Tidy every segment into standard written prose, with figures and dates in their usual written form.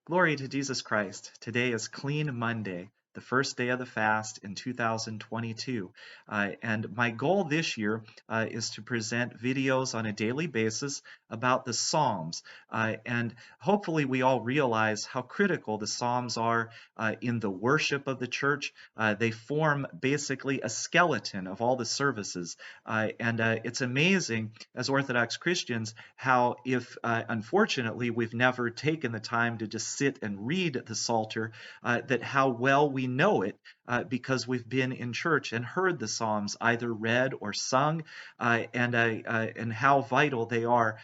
Glory to Jesus Christ. Today is Clean Monday, the first day of the fast in 2022. And my goal this year is to present videos on a daily basis about the Psalms. And hopefully, we all realize how critical the Psalms are in the worship of the church. They form basically a skeleton of all the services. And it's amazing as Orthodox Christians how, if unfortunately we've never taken the time to just sit and read the Psalter, that how well we know it because we've been in church and heard the Psalms either read or sung, and how vital they are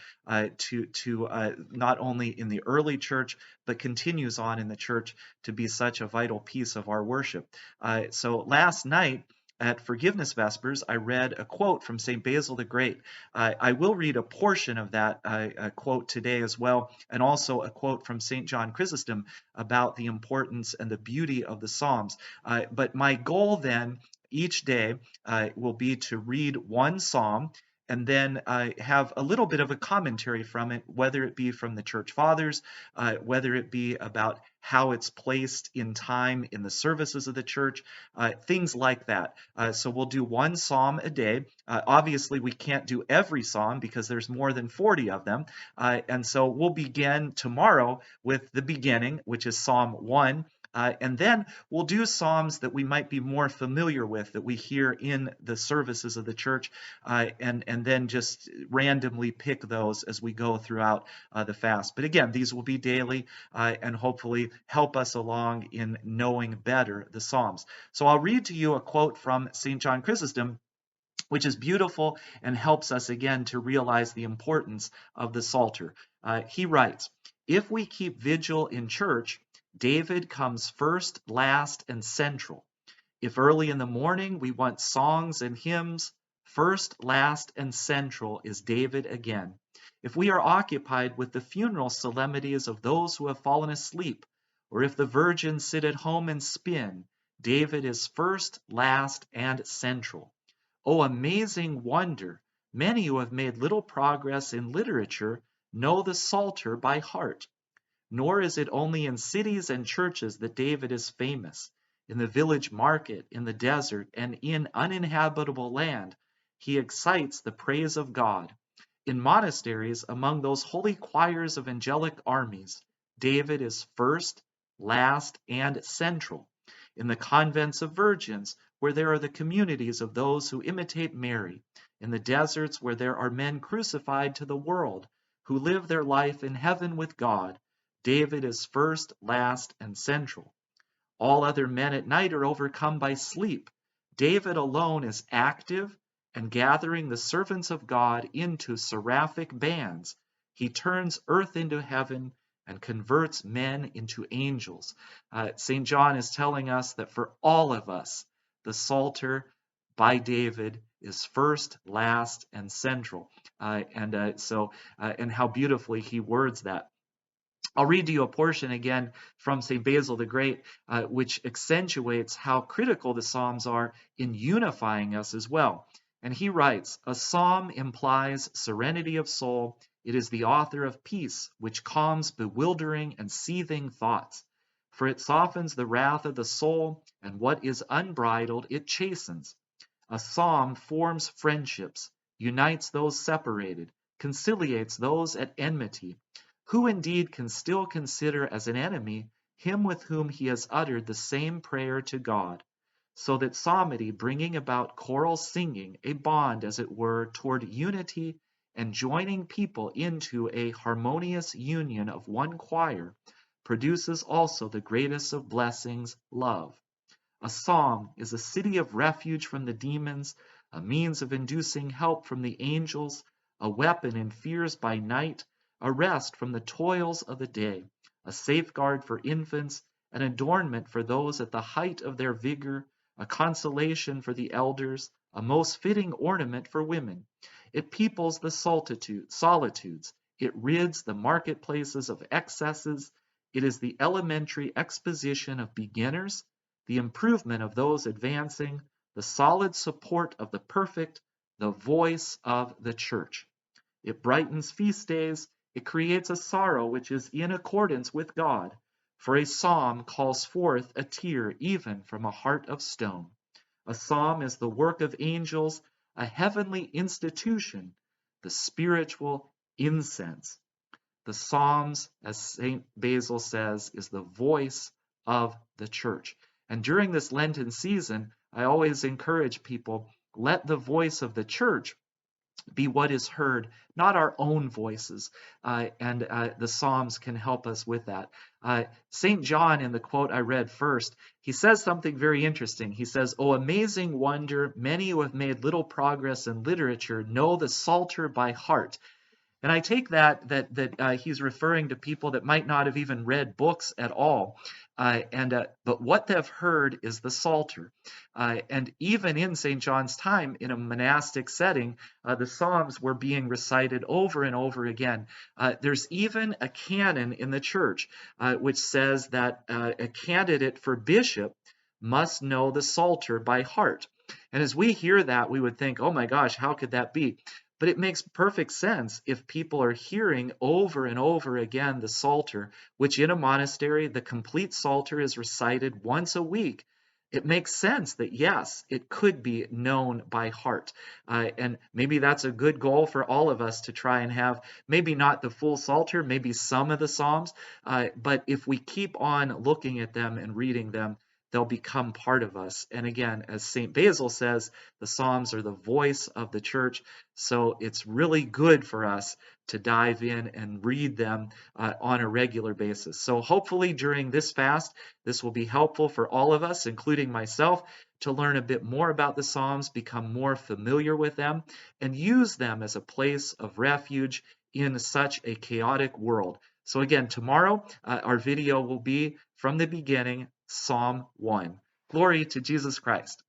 to not only in the early church but continues on in the church to be such a vital piece of our worship. So last night, at Forgiveness Vespers, I read a quote from St. Basil the Great. I will read a portion of that quote today as well, and also a quote from St. John Chrysostom about the importance and the beauty of the Psalms. But my goal then each day will be to read one psalm and then have a little bit of a commentary from it, whether it be from the church fathers, whether it be about how it's placed in time in the services of the church, things like that. So we'll do one psalm a day. Obviously, we can't do every psalm because there's more than 40 of them. And so we'll begin tomorrow with the beginning, which is Psalm 1. And then we'll do psalms that we might be more familiar with, that we hear in the services of the church, and then just randomly pick those as we go throughout the fast. But again, these will be daily and hopefully help us along in knowing better the psalms. So I'll read to you a quote from St. John Chrysostom, which is beautiful and helps us again to realize the importance of the Psalter. He writes, "If we keep vigil in church, David comes first, last, and central. If early in the morning we want songs and hymns, first, last, and central is David again. If we are occupied with the funeral solemnities of those who have fallen asleep, or if the virgins sit at home and spin, David is first, last, and central. Oh, amazing wonder! Many who have made little progress in literature know the Psalter by heart. Nor is it only in cities and churches that David is famous. In the village market, in the desert, and in uninhabitable land, he excites the praise of God. In monasteries, among those holy choirs of angelic armies, David is first, last, and central. In the convents of virgins, where there are the communities of those who imitate Mary, in the deserts where there are men crucified to the world, who live their life in heaven with God, David is first, last, and central. All other men at night are overcome by sleep. David alone is active and gathering the servants of God into seraphic bands. He turns earth into heaven and converts men into angels. St. John is telling us that for all of us, the Psalter by David is first, last, and central. And how beautifully he words that. I'll read to you a portion again from St. Basil the Great, which accentuates how critical the Psalms are in unifying us as well. And he writes, "A psalm implies serenity of soul. It is the author of peace, which calms bewildering and seething thoughts. For it softens the wrath of the soul, and what is unbridled it chastens. A psalm forms friendships, unites those separated, conciliates those at enmity. Who indeed can still consider as an enemy him with whom he has uttered the same prayer to God? So that psalmody, bringing about choral singing, a bond, as it were, toward unity and joining people into a harmonious union of one choir, produces also the greatest of blessings, love. A psalm is a city of refuge from the demons, a means of inducing help from the angels, a weapon in fears by night, a rest from the toils of the day, a safeguard for infants, an adornment for those at the height of their vigor, a consolation for the elders, a most fitting ornament for women. It peoples the solitudes, it rids the marketplaces of excesses, it is the elementary exposition of beginners, the improvement of those advancing, the solid support of the perfect, the voice of the church. It brightens feast days, it creates a sorrow which is in accordance with God, For a psalm calls forth a tear even from a heart of stone. A psalm is the work of angels, a heavenly institution, the spiritual incense. The Psalms, as St. Basil says, is the voice of the church. And during this Lenten season, I always encourage people, let the voice of the church be what is heard, not our own voices. And the Psalms can help us with that. St. John, in the quote I read first, he says something very interesting. He says, "Oh, amazing wonder, many who have made little progress in literature know the Psalter by heart." And I take that he's referring to people that might not have even read books at all, but what they've heard is the Psalter. And even in St. John's time, in a monastic setting, the Psalms were being recited over and over again. There's even a canon in the church which says that a candidate for bishop must know the Psalter by heart. And as we hear that, we would think, oh my gosh, how could that be? But it makes perfect sense if people are hearing over and over again the Psalter, which in a monastery, the complete Psalter is recited once a week. It makes sense that yes, it could be known by heart. And maybe that's a good goal for all of us to try and have, maybe not the full Psalter, maybe some of the Psalms, but if we keep on looking at them and reading them, they'll become part of us. And again, as St. Basil says, the Psalms are the voice of the church. So it's really good for us to dive in and read them on a regular basis. So hopefully during this fast, this will be helpful for all of us, including myself, to learn a bit more about the Psalms, become more familiar with them, and use them as a place of refuge in such a chaotic world. So again, tomorrow our video will be from the beginning, Psalm 1. Glory to Jesus Christ.